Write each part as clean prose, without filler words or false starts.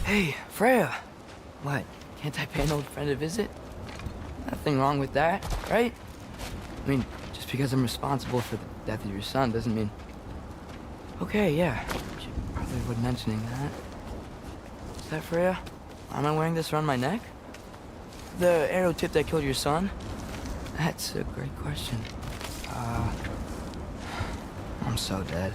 Hey, Freya. What? Can't I pay an old friend a visit? Nothing wrong with that, right? I mean, just because I'm responsible for the death of your son doesn't mean... Okay, yeah. Should probably avoid mentioning that. Is that Freya? Am I wearing this around my neck? The arrow tip that killed your son? That's a great question. I'm so dead.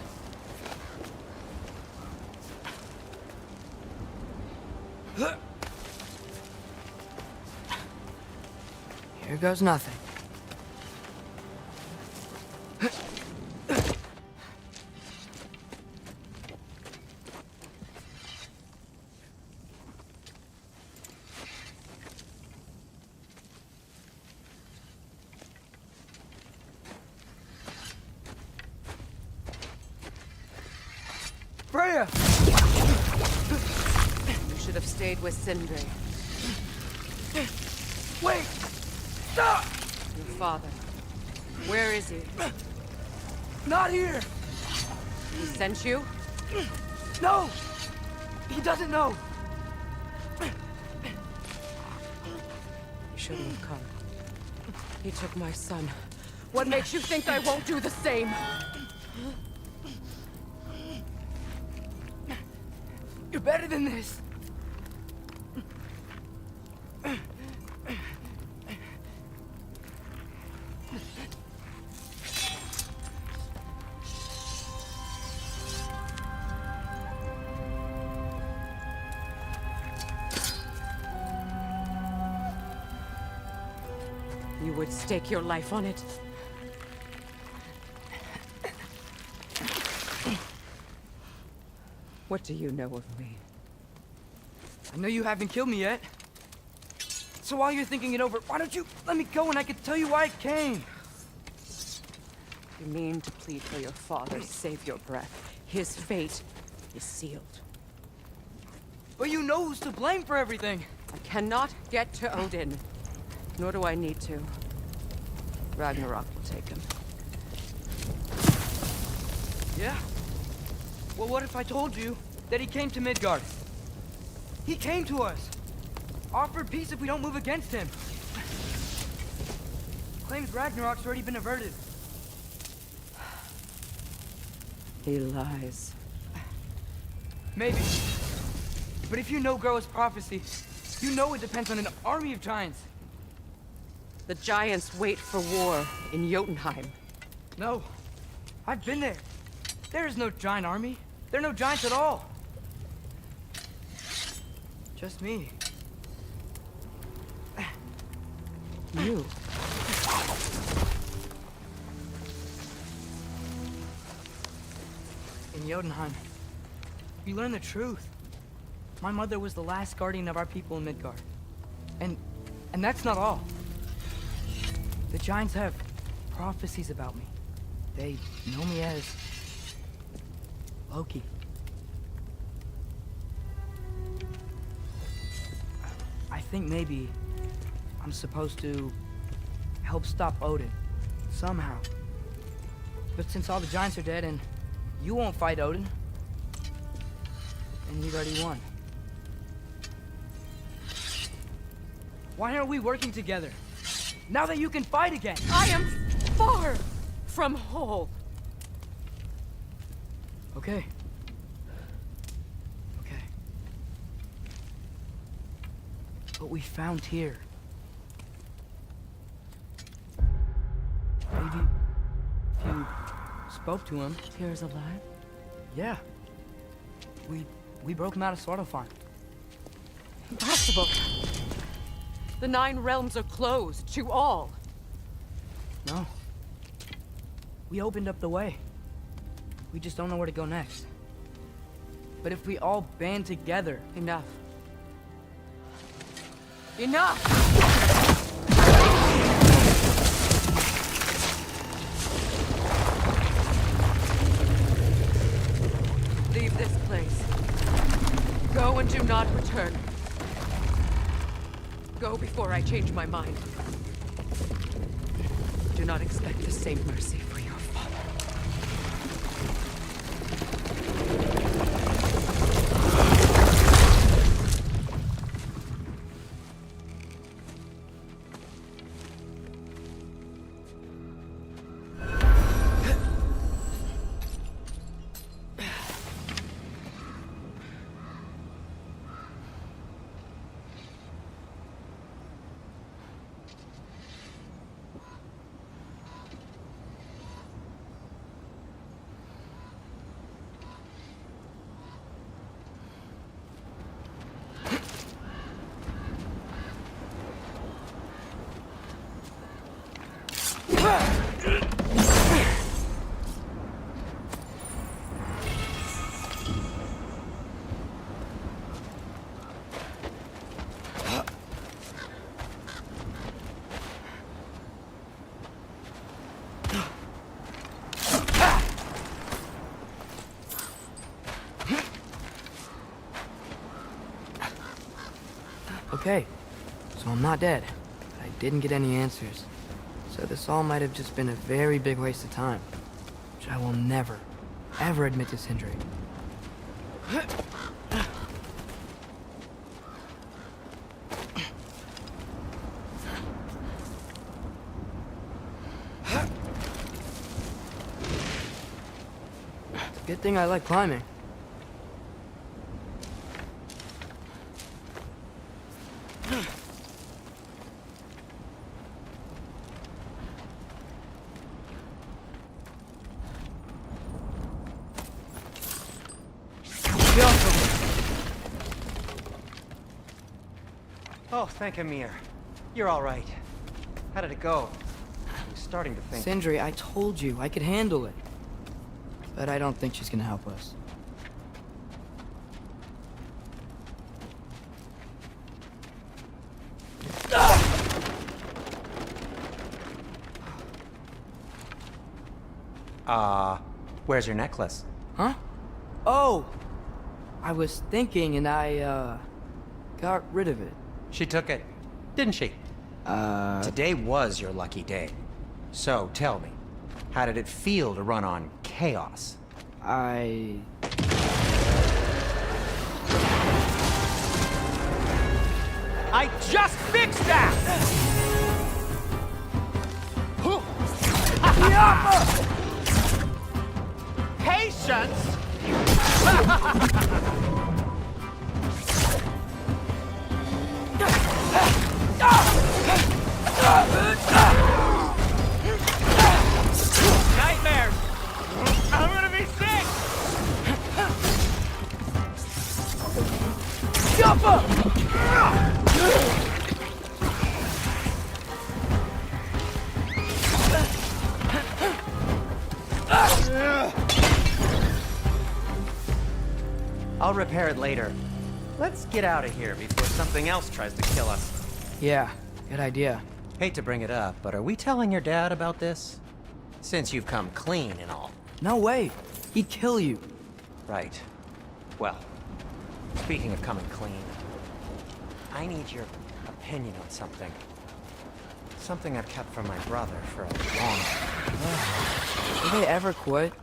Here goes nothing. Freya! You should have stayed with Sindri. Wait! Stop! Your father. Where is he? Not here! He sent you? No! He doesn't know! You shouldn't have come. He took my son. What makes you think I won't do the same? You're better than this! You would stake your life on it? What do you know of me? I know you haven't killed me yet. So while you're thinking it over, why don't you let me go and I can tell you why I came? You mean to plead for your father, save your breath. His fate is sealed. But you know who's to blame for everything. I cannot get to Odin. Nor do I need to. Ragnarok will take him. Yeah? Well, what if I told you that he came to Midgard? He came to us. Offered peace if we don't move against him. Claims Ragnarok's already been averted. He lies. Maybe. But if you know Groa's prophecy, you know it depends on an army of giants. The giants wait for war in Jotunheim. No. I've been there. There is no giant army. There are no giants at all. Just me. You. In Jotunheim, we learn the truth. My mother was the last guardian of our people in Midgard. And that's not all. The giants have prophecies about me. They know me as Loki. I think maybe I'm supposed to help stop Odin, somehow. But since all the giants are dead and you won't fight Odin, and you've already won. Why aren't we working together? Now that you can fight again! I am far from whole. Okay. Okay. What we found here. Maybe if you spoke to him. Tyr's alive? Yeah. We broke him out of Svartalfheim. Impossible. The 9 realms are closed to all. No. We opened up the way. We just don't know where to go next. But if we all band together... Enough. Enough! Leave this place. Go and do not return. Go before I change my mind. Do not expect the same mercy for your father. Okay, so I'm not dead. But I didn't get any answers. So this all might have just been a very big waste of time. Which I will never, ever admit to Sindri. It's a good thing I like climbing. Oh, thank Amir. You're all right. How did it go? I was starting to think... Sindri, I told you I could handle it. But I don't think she's gonna help us. Where's your necklace? Huh? Oh! I was thinking and I, got rid of it. She took it, didn't she? Today was your lucky day. So, tell me, how did it feel to run on chaos? I just fixed that! Patience! Nightmares! I'm gonna be sick! I'll repair it later. Let's get out of here before something else tries to kill us. Yeah, good idea. Hate to bring it up, but are we telling your dad about this? Since you've come clean and all. No way! He'd kill you. Right. Well, speaking of coming clean, I need your opinion on something. Something I've kept from my brother for a long time. Will they ever quit?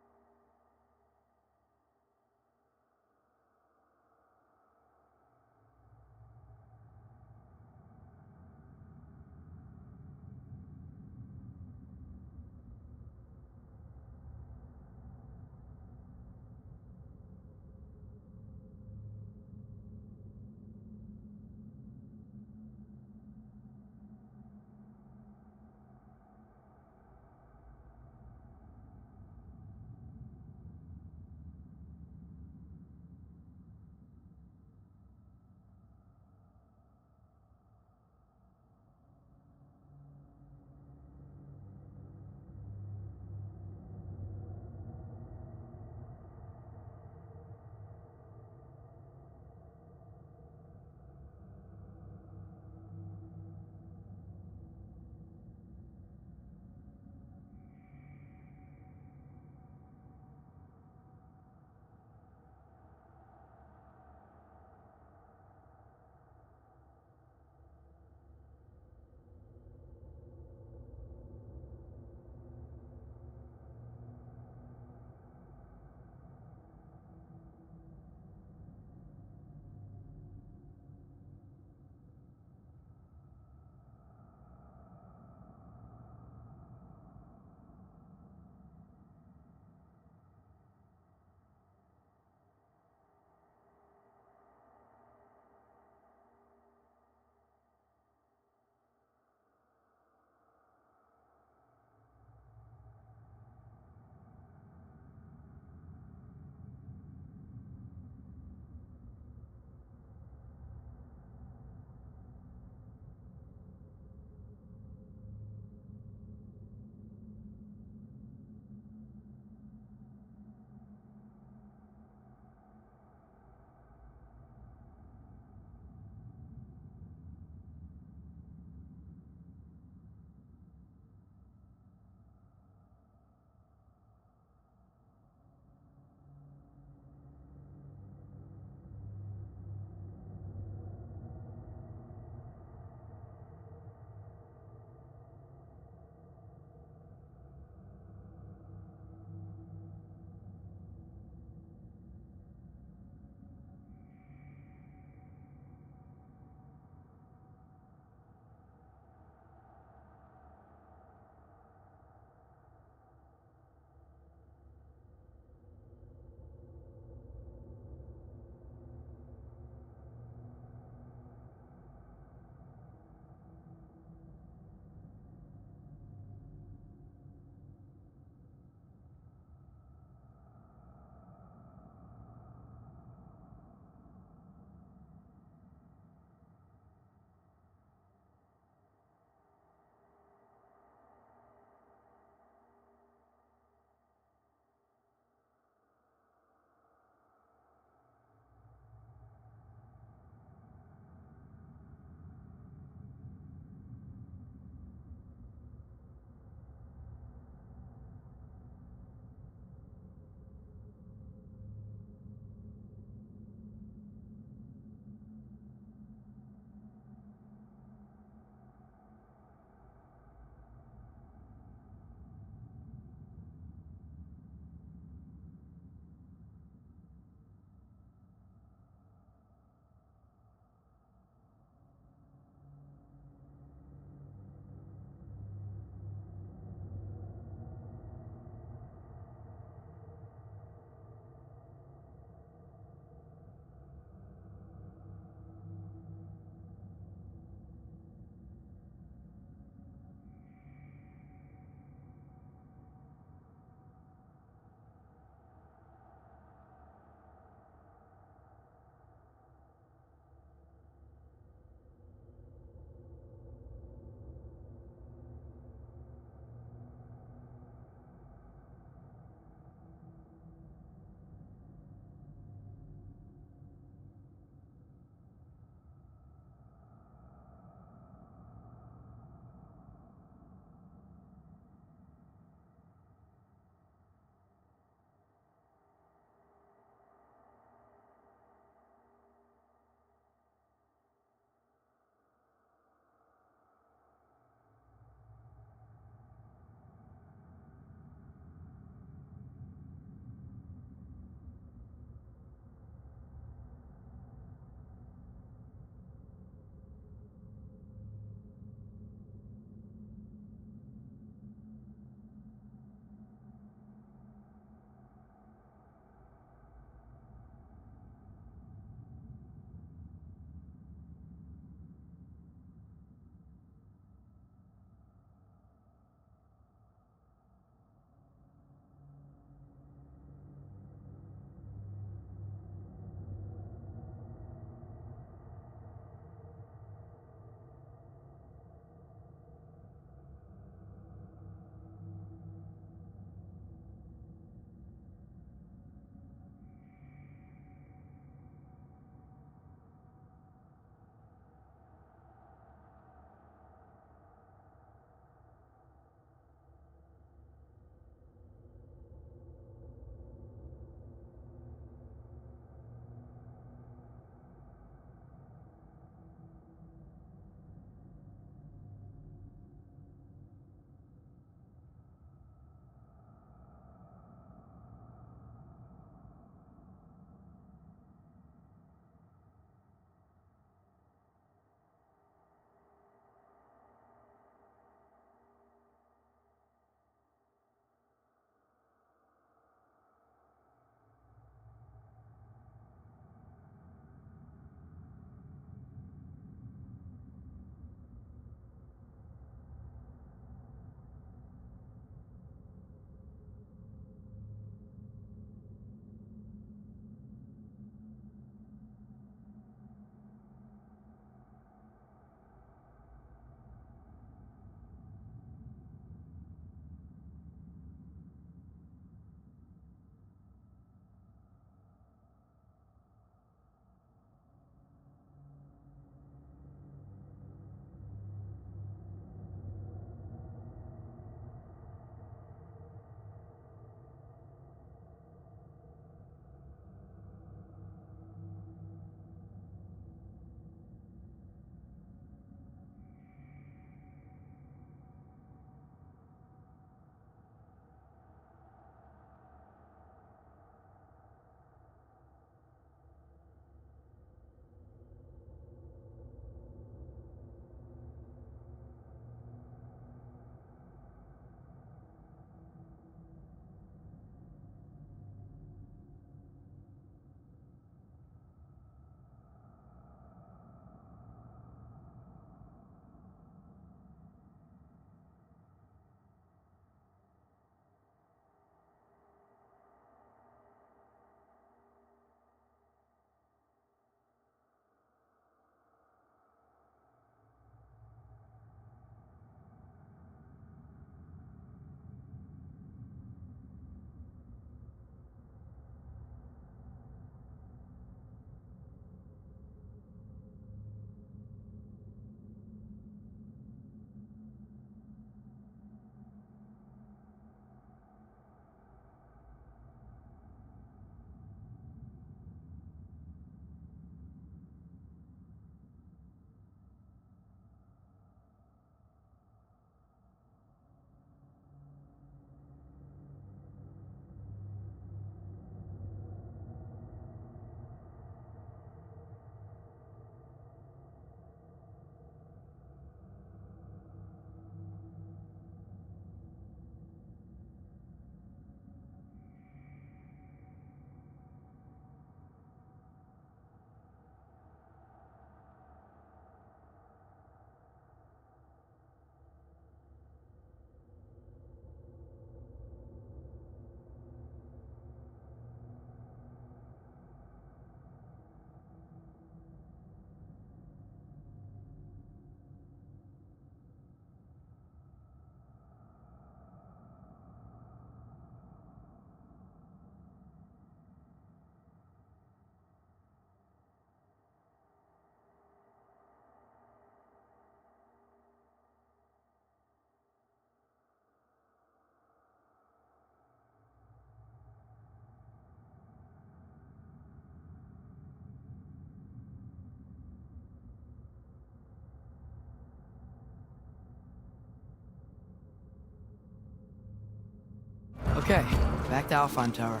Okay, back to Alfheim Tower.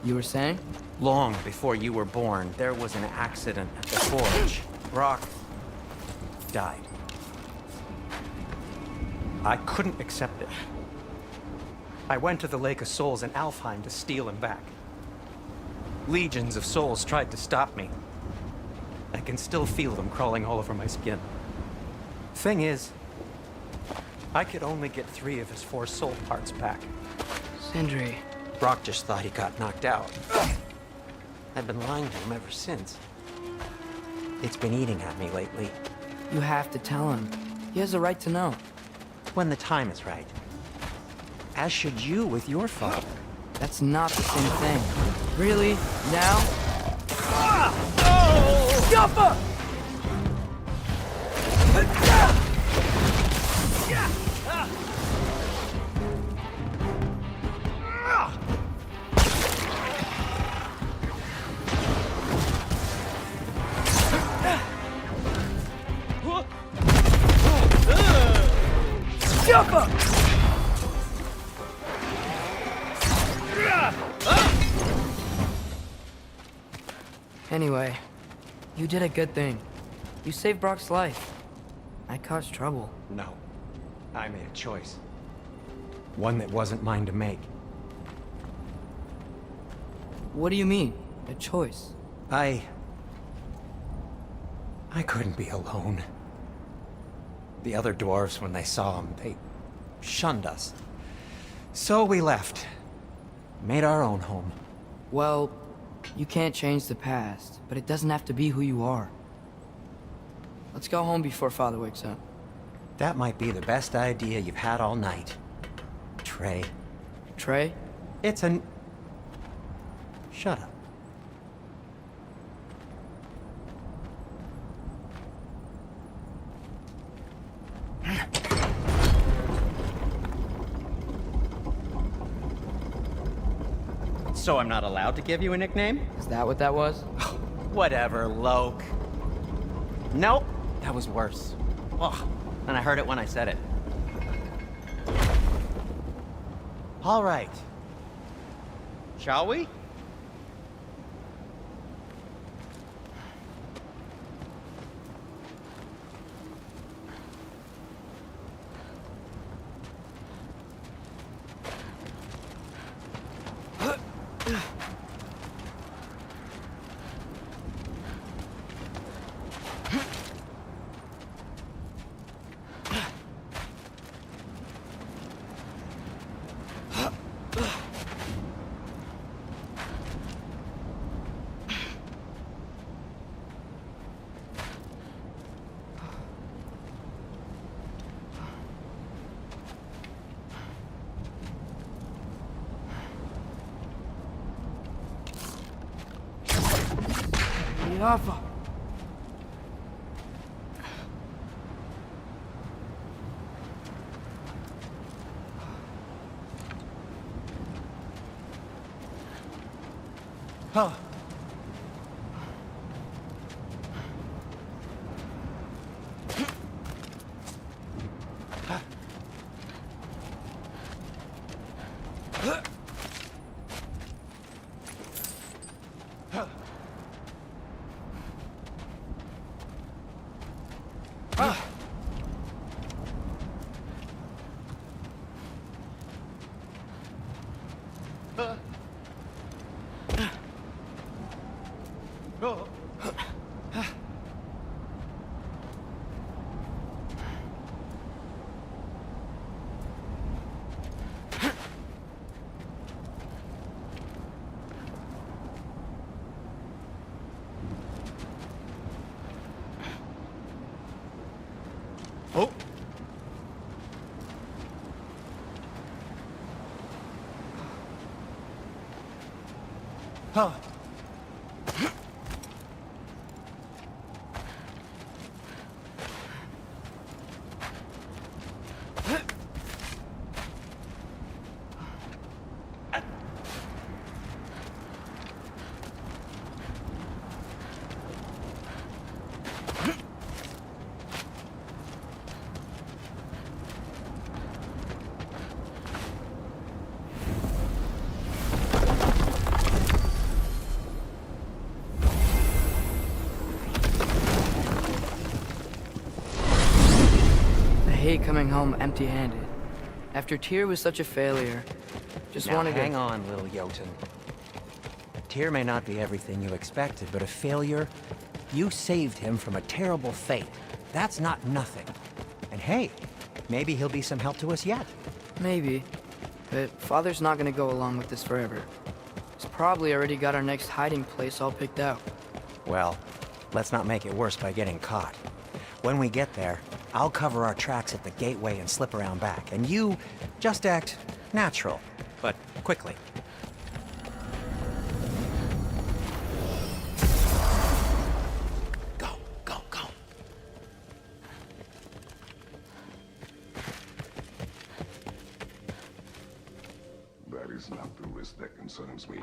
You were saying? Long before you were born, there was an accident at the forge. Brock died. I couldn't accept it. I went to the Lake of Souls in Alfheim to steal him back. Legions of souls tried to stop me. I can still feel them crawling all over my skin. Thing is, I could only get 3 of his 4 soul parts back. Sindri. Brock just thought he got knocked out. I've been lying to him ever since. It's been eating at me lately. You have to tell him. He has a right to know. When the time is right. As should you with your father. That's not the same thing. Really? Now? Jumper! Jumper! Anyway, you did a good thing. You saved Brock's life. I caused trouble. No. I made a choice. One that wasn't mine to make. What do you mean? A choice? I couldn't be alone. The other dwarves, when they saw him, they shunned us. So we left. Made our own home. Well, you can't change the past, but it doesn't have to be who you are. Let's go home before Father wakes up. That might be the best idea you've had all night. Trey. Trey? It's an... Shut up. So I'm not allowed to give you a nickname? Is that what that was? Whatever, Loke. Nope, that was worse. Ugh, and I heard it when I said it. All right. Shall we? Jaffa. Huh. Oh. Huh. hate coming home empty-handed. After Tyr was such a failure, just Now wanted to... hang on, little Jotun. Tyr may not be everything you expected, but a failure? You saved him from a terrible fate. That's not nothing. And hey, maybe he'll be some help to us yet. Maybe. But Father's not gonna go along with this forever. He's probably already got our next hiding place all picked out. Well, let's not make it worse by getting caught. When we get there, I'll cover our tracks at the gateway and slip around back. And you just act natural, but quickly. Go, go, go. That is not the risk that concerns me.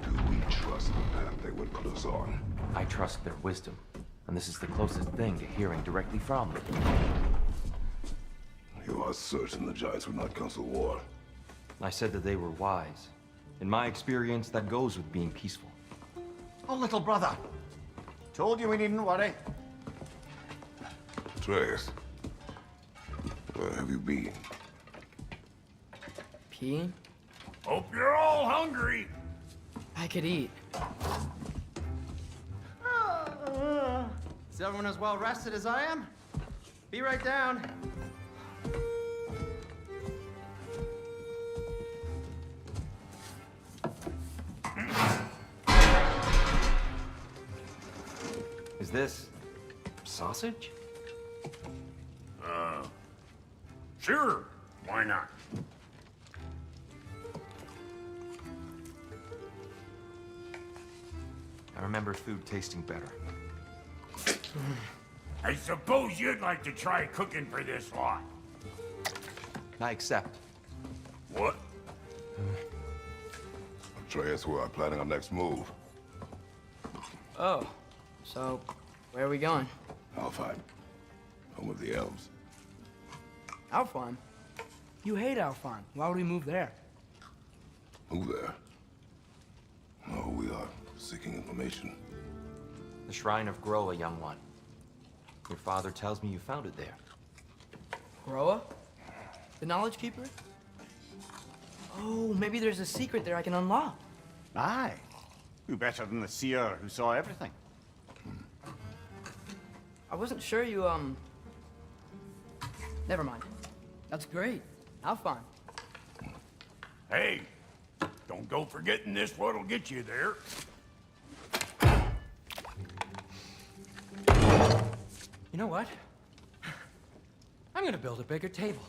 Do we trust the path they would put us on? I trust their wisdom, and this is the closest thing to hearing directly from them. You are certain the Giants would not counsel war? I said that they were wise. In my experience, that goes with being peaceful. Oh, little brother. Told you we needn't worry. Atreus, where have you been? Peeing? Hope you're all hungry. I could eat. Is everyone as well rested as I am? Be right down. Is this... sausage? Sure, why not? I remember food tasting better. I suppose you'd like to try cooking for this lot. I accept. What? Atreus, we are planning our next move. Oh, so where are we going? Alfheim, home of the elves. Alfheim? You hate Alfheim. Why would we move there? Move there. No, we are seeking information. The Shrine of Groa, young one. Your father tells me you found it there. Groa? The Knowledge Keeper? Oh, maybe there's a secret there I can unlock. Aye. Who better than the seer who saw everything? I wasn't sure you, Never mind. That's great. Alfheim. Hey, don't go forgetting this what'll get you there. You know what? I'm gonna build a bigger table.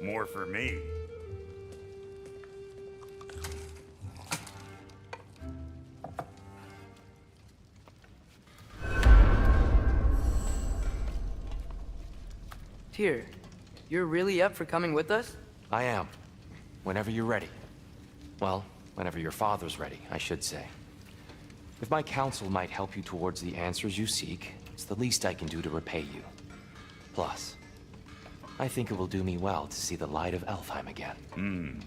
More for me. Tyr, you're really up for coming with us? I am. Whenever you're ready. Well, whenever your father's ready, I should say. If my counsel might help you towards the answers you seek, it's the least I can do to repay you. Plus, I think it will do me well to see the light of Elfheim again.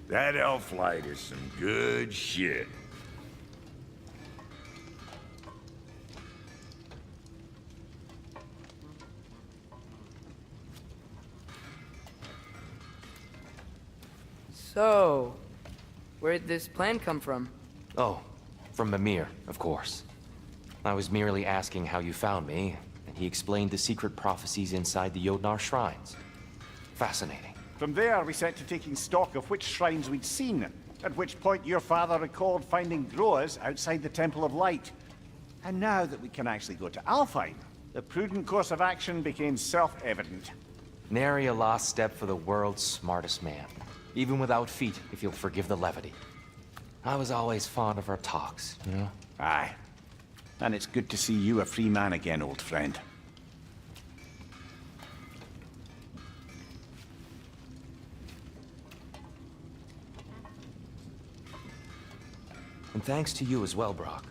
That elf light is some good shit. So, where'd this plan come from? Oh, from Mimir, of course. I was merely asking how you found me, and he explained the secret prophecies inside the Jotnar shrines. Fascinating. From there, we set to taking stock of which shrines we'd seen, at which point your father recalled finding Groas outside the Temple of Light. And now that we can actually go to Alfheim, the prudent course of action became self-evident. Nary a lost step for the world's smartest man. Even without feet, if you'll forgive the levity. I was always fond of our talks, you know? Aye. And it's good to see you a free man again, old friend. And thanks to you as well, Brock.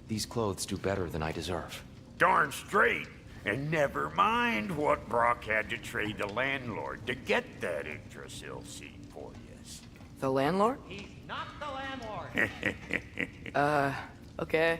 These clothes do better than I deserve. Darn straight. And never mind what Brock had to trade the landlord to get that Yggdrasil seed for you. The landlord? He's not the landlord. Okay.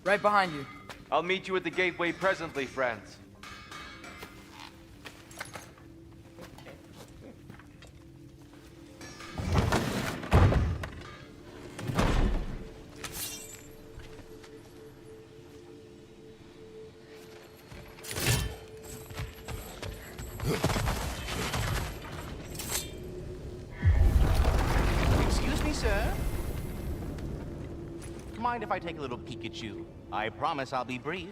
Right behind you. I'll meet you at the gateway presently, friends. Excuse me, sir. Mind if I take a little peek at you? I promise I'll be brief.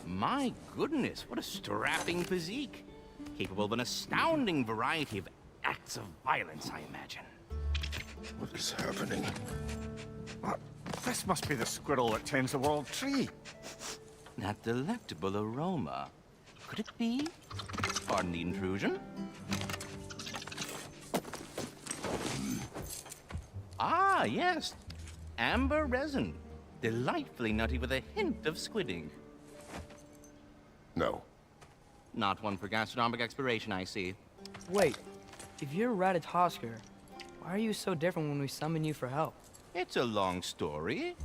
My goodness, what a strapping physique. Capable of an astounding variety of acts of violence, I imagine. What is happening? This must be the squirrel that tends the world tree. That delectable aroma. Could it be? Pardon the intrusion. Ah, yes. Amber resin. Delightfully nutty with a hint of squid ink. No. Not one for gastronomic exploration, I see. Wait, if you're Ratatosker, why are you so different when we summon you for help? It's a long story.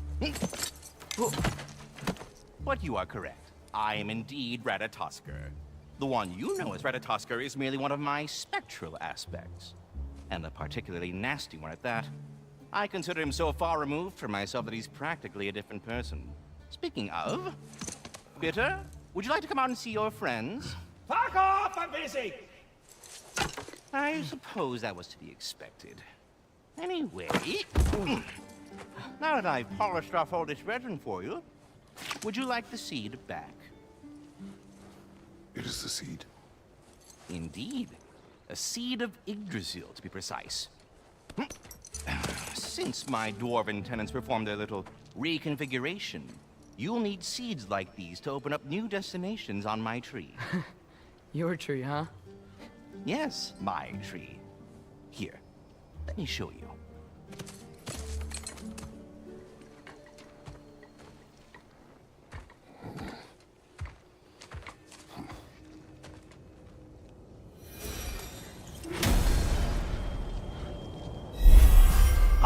But you are correct. I am indeed Ratatosker. The one you know as Ratatosker is merely one of my spectral aspects. And a particularly nasty one at that. I consider him so far removed from myself that he's practically a different person. Speaking of, Bitter, would you like to come out and see your friends? Fuck off! I'm busy! I suppose that was to be expected. Anyway, now that I've polished off all this resin for you, would you like the seed back? It is the seed. Indeed. A seed of Yggdrasil, to be precise. Since my dwarven tenants performed their little reconfiguration, you'll need seeds like these to open up new destinations on my tree. Your tree, huh? Yes, my tree. Here, let me show you.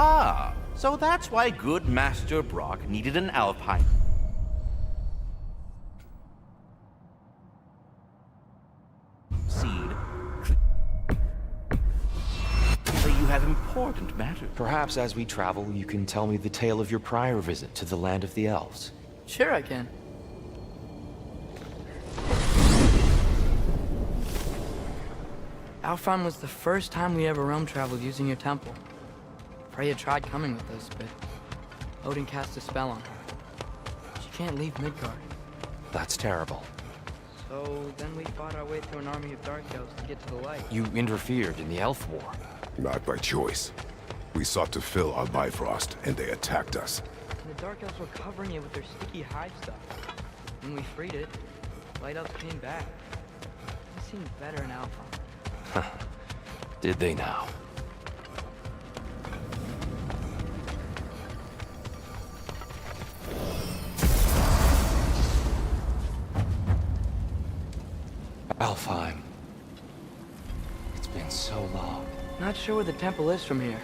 Ah, so that's why good Master Brock needed an Alpine. Seed. So you have important matters. Perhaps as we travel, you can tell me the tale of your prior visit to the land of the elves. Sure I can. Alfheim was the first time we ever roam traveled using your temple. Freya tried coming with us, but Odin cast a spell on her. She can't leave Midgard. That's terrible. So then we fought our way through an army of dark elves to get to the light. You interfered in the elf war. Not by choice. We sought to fill our Bifrost, and they attacked us. And the dark elves were covering it with their sticky hive stuff. When we freed it, light elves came back. They seemed better in Alpheim. Did they now? Alfheim. It's been so long. Not sure where the temple is from here,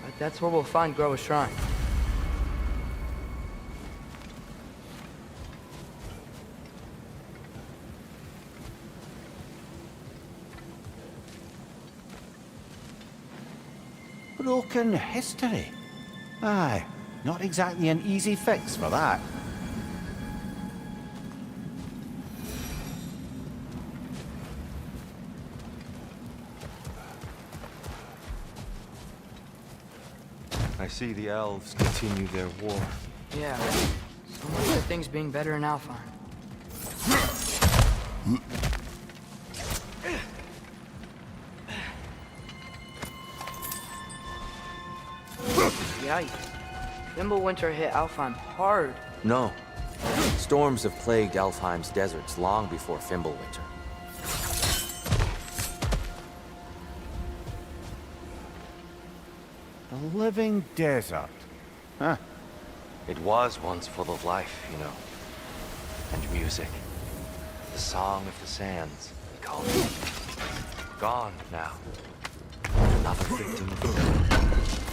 but that's where we'll find Groa's shrine. Broken history. Aye, not exactly an easy fix for that. I see the elves continue their war. Yeah, so much for things being better in Alfheim. Yikes. Fimbulwinter hit Alfheim hard. No. Storms have plagued Alfheim's deserts long before Fimbulwinter. The living desert. Huh. It was once full of life, you know. And music. The song of the sands, we called it. Gone now. Another victim of the